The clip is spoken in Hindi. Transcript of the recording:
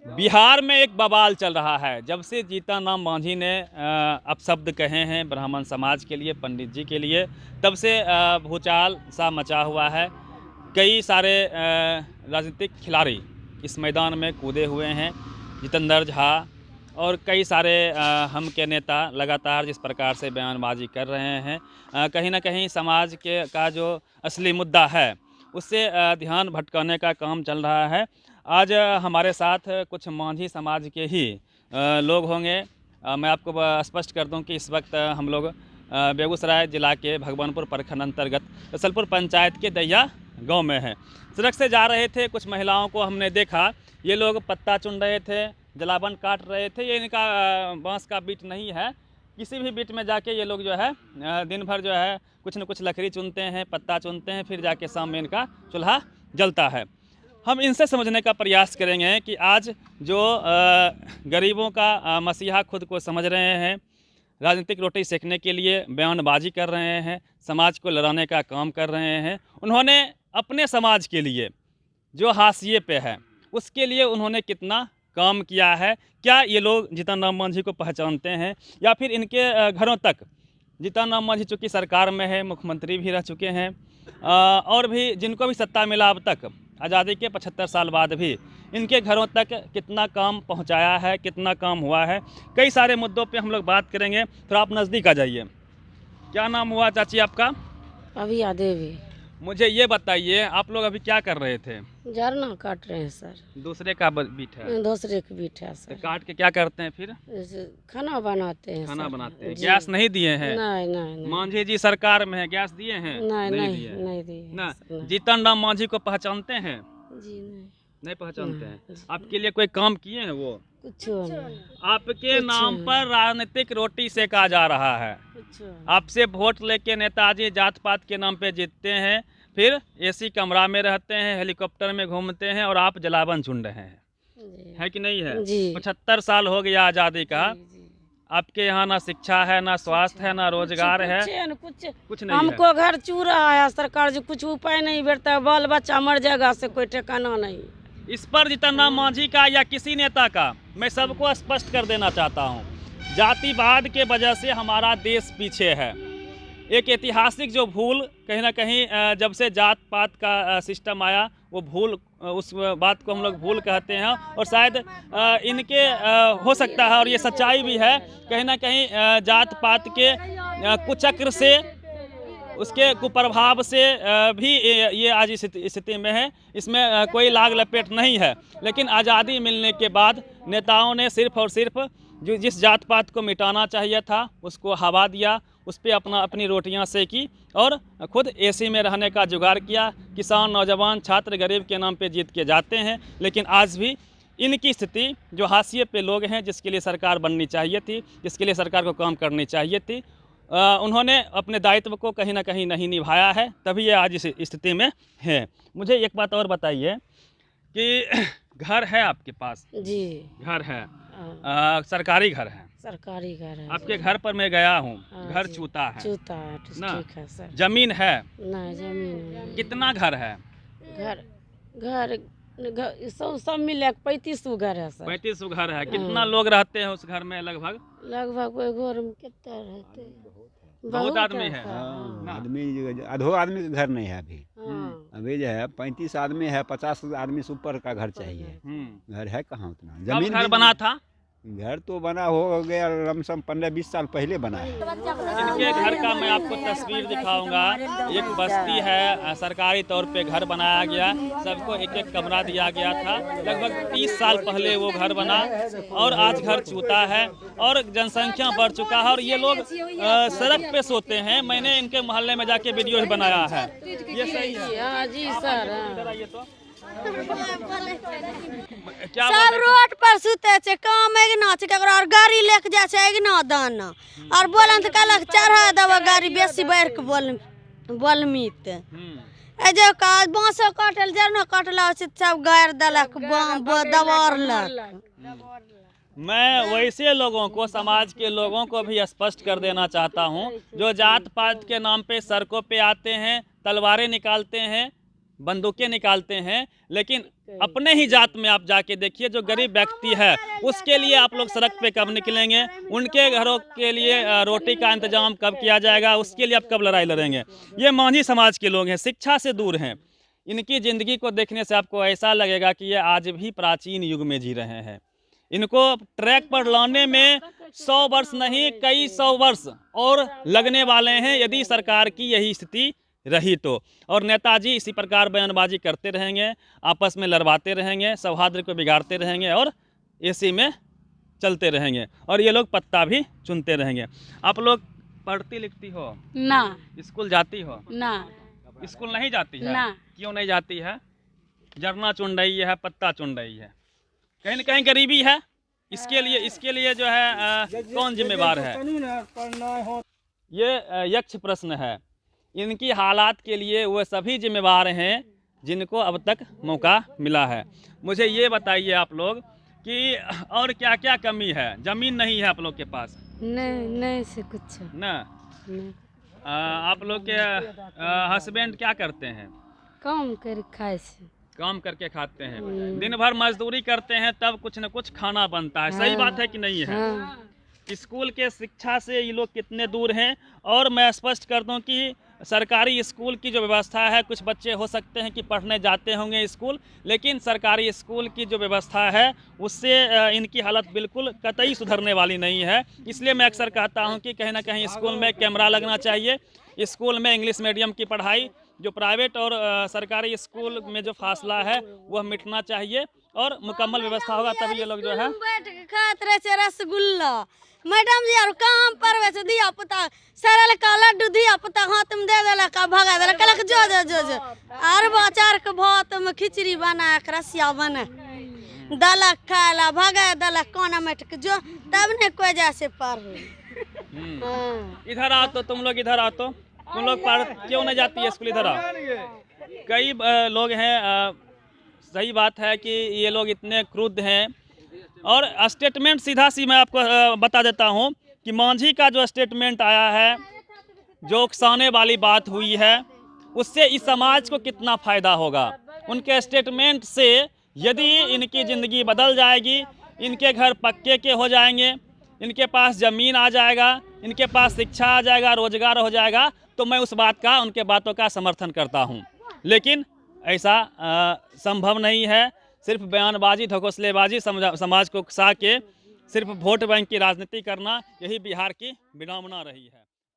बिहार में एक बवाल चल रहा है। जब से जीतन राम मांझी ने अपशब्द कहे हैं ब्राह्मण समाज के लिए, पंडित जी के लिए, तब से भूचाल सा मचा हुआ है। कई सारे राजनीतिक खिलाड़ी इस मैदान में कूदे हुए हैं। जितेंद्र झा और कई सारे हम के नेता लगातार जिस प्रकार से बयानबाजी कर रहे हैं, कहीं ना कहीं समाज का जो असली मुद्दा है उससे ध्यान भटकाने का काम चल रहा है। आज हमारे साथ कुछ मांझी समाज के ही लोग होंगे। मैं आपको स्पष्ट कर दूं कि इस वक्त हम लोग बेगूसराय जिला के भगवानपुर प्रखंड अंतर्गत रसलपुर पंचायत के दैया गांव में हैं। सड़क से जा रहे थे, कुछ महिलाओं को हमने देखा, ये लोग पत्ता चुन रहे थे, जलावन काट रहे थे। ये इनका बांस का बीट नहीं है। किसी भी बीट में जाके ये लोग जो है दिन भर जो है कुछ न कुछ लकड़ी चुनते हैं, पत्ता चुनते हैं, फिर जाके शाम में इनका चूल्हा जलता है। हम इनसे समझने का प्रयास करेंगे कि आज जो गरीबों का मसीहा खुद को समझ रहे हैं, राजनीतिक रोटी सेकने के लिए बयानबाजी कर रहे हैं, समाज को लड़ाने का काम कर रहे हैं, उन्होंने अपने समाज के लिए जो हाशिए पे है उसके लिए उन्होंने कितना काम किया है। क्या ये लोग जीतन राम मांझी को पहचानते हैं या फिर इनके घरों तक जीतन राम मांझी चूँकि सरकार में है, मुख्यमंत्री भी रह चुके हैं और भी जिनको भी सत्ता मिला अब तक आज़ादी के 75 साल बाद भी इनके घरों तक कितना काम पहुंचाया है, कितना काम हुआ है। कई सारे मुद्दों पे हम लोग बात करेंगे। थोड़ा आप नज़दीक आ जाइए। क्या नाम हुआ चाची आपका? अभिया देवी। मुझे ये बताइए, आप लोग अभी क्या कर रहे थे? झरना काट रहे हैं सर। दूसरे का बीट है? दूसरे की बीट है सर। तो काट के क्या करते हैं फिर? खाना बनाते हैं। खाना बनाते हैं। गैस नहीं दिए हैं? नहीं नहीं। मांझी जी सरकार में है, गैस दिए हैं? नहीं दिए ना। जीतन राम मांझी को पहचानते हैं? जी नहीं पहचानते हैं। आपके लिए कोई काम किए हैं वो? कुछ नहीं। आपके नाम पर राजनीतिक रोटी सेका जा रहा है। आपसे वोट लेके नेताजी जात पात के नाम पे जीतते हैं, फिर एसी कमरा में रहते हैं, हेलीकॉप्टर में घूमते हैं और आप जलावन चुन रहे हैं। है कि नहीं है? 75 साल हो गया आज़ादी का। आपके यहाँ ना शिक्षा है, ना स्वास्थ्य है, ना रोजगार है, कुछ नहीं। हमको घर चू रहा है सरकार जो कुछ उपाय नहीं बैठता, बाल बच्चा मर जाएगा से कोई ठिकाना नहीं। इस पर जीतन राम मांझी का या किसी नेता का मैं सबको स्पष्ट कर देना चाहता हूँ, जातिवाद के वजह से हमारा देश पीछे है। एक ऐतिहासिक जो भूल कहीं ना कहीं जब से जात पात का सिस्टम आया, वो भूल, उस बात को हम लोग भूल कहते हैं और शायद इनके हो सकता है और ये सच्चाई भी है, कहीं ना कहीं जात पात के कुचक्र से, उसके कुप्रभाव से भी ये आज इस स्थिति में है। इसमें कोई लाग लपेट नहीं है। लेकिन आज़ादी मिलने के बाद नेताओं ने सिर्फ और सिर्फ जो जिस जात पात को मिटाना चाहिए था उसको हवा दिया, उस पर अपनी रोटियां सेकी और खुद एसी में रहने का जुगाड़ किया। किसान, नौजवान, छात्र गरीब के नाम पे जीत के जाते हैं। लेकिन आज भी इनकी स्थिति, जो हाशिए पे लोग हैं जिसके लिए सरकार बननी चाहिए थी, जिसके लिए सरकार को काम करनी चाहिए थी, उन्होंने अपने दायित्व को कहीं ना कहीं नहीं निभाया है, तभी ये आज इस स्थिति में है। मुझे एक बात और बताइए कि घर है आपके पास? जी घर है। सरकारी घर है? सरकारी घर है। आपके घर पर मैं गया हूँ, घर चूता है ना? ठीक है सर। जमीन है? नहीं, जमीन नहीं। कितना घर है? घर सब मिले 3500 घर है सर। 3500 घर है। कितना लोग रहते हैं उस घर में? लगभग कोई घर में कितना रहते हैं? बहुत आदमी है। आदमी आधो आदमी का घर नहीं है अभी जो है 35 आदमी है, 50 आदमी से ऊपर का घर चाहिए। घर है कहाँ उतना? जमीन घर बना था? घर तो बना हो गया लमसम 15-20 साल पहले बना है। इनके घर का मैं आपको तस्वीर दिखाऊंगा। एक बस्ती है, सरकारी तौर पे घर बनाया गया, सबको एक एक कमरा दिया गया था। लगभग 30 साल पहले वो घर बना और आज घर चूता है और जनसंख्या बढ़ चुका है और ये लोग सड़क पे सोते हैं। मैंने इनके मोहल्ले में जाके वीडियो भी बनाया है। ये सही है? जी सर। सब रोड पर सुते छे, काम एगना छे, ककरो और गाड़ी लेके जाय छे एगना दाना और बोलन त कहलक चढ़ा देबो गाड़ी बेसी बढ़ के बोलमीत ए जे काज बांसो काटल जरना काटला से सब गाड़ देलक, दबारलक। मैं वैसे लोगों को, समाज के लोगों को भी स्पष्ट कर देना चाहता हूं जो जात पात के नाम पे सड़कों पे आते हैं, तलवारें निकालते हैं, बंदूकें निकालते हैं, लेकिन अपने ही जात में आप जाके देखिए, जो गरीब व्यक्ति है उसके लिए आप लोग सड़क पे कब निकलेंगे, उनके घरों के लिए रोटी का इंतजाम कब किया जाएगा, उसके लिए आप कब लड़ाई लड़ेंगे। ये मांझी समाज के लोग हैं, शिक्षा से दूर हैं। इनकी ज़िंदगी को देखने से आपको ऐसा लगेगा कि ये आज भी प्राचीन युग में जी रहे हैं। इनको ट्रैक पर लाने में 100 वर्ष नहीं, कई 100 वर्ष और लगने वाले हैं, यदि सरकार की यही स्थिति रही तो। और नेताजी इसी प्रकार बयानबाजी करते रहेंगे, आपस में लड़वाते रहेंगे, सौहार्द को बिगाड़ते रहेंगे और इसी में चलते रहेंगे, और ये लोग पत्ता भी चुनते रहेंगे। आप लोग पढ़ती लिखती हो ना, स्कूल जाती हो ना, स्कूल नहीं जाती है ना। क्यों नहीं जाती है? जरना चुन रही है, पत्ता चुन रही है, कहीं न कहीं गरीबी है। इसके लिए जो है कौन जिम्मेवार है? ये यक्ष प्रश्न है। इनकी हालात के लिए वो सभी जिम्मेवार हैं जिनको अब तक मौका मिला है। मुझे ये बताइए आप लोग कि और क्या क्या कमी है? ज़मीन नहीं है आप लोग के पास? नहीं से कुछ ना। आप लोग के हस्बैंड क्या करते हैं? काम कर खाए से, काम करके खाते हैं, दिन भर मजदूरी करते हैं, तब कुछ न कुछ खाना बनता है। सही बात है कि नहीं है? स्कूल के शिक्षा से ये लोग कितने दूर हैं। और मैं स्पष्ट कर दूं कि सरकारी स्कूल की जो व्यवस्था है, कुछ बच्चे हो सकते हैं कि पढ़ने जाते होंगे स्कूल, लेकिन सरकारी स्कूल की जो व्यवस्था है उससे इनकी हालत बिल्कुल कतई सुधरने वाली नहीं है। इसलिए मैं अक्सर कहता हूं कि कहीं ना कहीं स्कूल में कैमरा लगना चाहिए, स्कूल में इंग्लिश मीडियम की पढ़ाई, जो प्राइवेट और सरकारी स्कूल में जो फासला है वह मिटना चाहिए, और मुकम्मल व्यवस्था होगा तभी ये लोग जो है बैठ के खात रहे से रसगुल्ला। मैडम जी और काम पर वैसे दिया पुता सरल का लड्डू दिया पुता हाथ में दे देला का भगा देला कलक जो और बाचार के भात में खिचड़ी बना के रसिया बने दलक खाला भगा दलक कोना में जो, तब ने कोई जैसे पार हुई। इधर आओ तो तुम लोग, इधर आओ तो तुम लोग पढ़ क्यों नहीं जाती है स्कूल? इधर आओ। कई लोग हैं, सही बात है कि ये लोग इतने क्रुद्ध हैं। और स्टेटमेंट सीधा सी मैं आपको बता देता हूं कि मांझी का जो स्टेटमेंट आया है, जो उकसाने वाली बात हुई है, उससे इस समाज को कितना फ़ायदा होगा। उनके स्टेटमेंट से यदि इनकी ज़िंदगी बदल जाएगी, इनके घर पक्के के हो जाएंगे, इनके पास ज़मीन आ जाएगा, इनके पास शिक्षा आ जाएगा, रोजगार हो जाएगा, तो मैं उस बात का, उनके बातों का समर्थन करता हूं। लेकिन ऐसा संभव नहीं है। सिर्फ बयानबाजी, ढकोसलेबाजी, समाज को उकसा के सिर्फ वोट बैंक की राजनीति करना, यही बिहार की विडंबना रही है।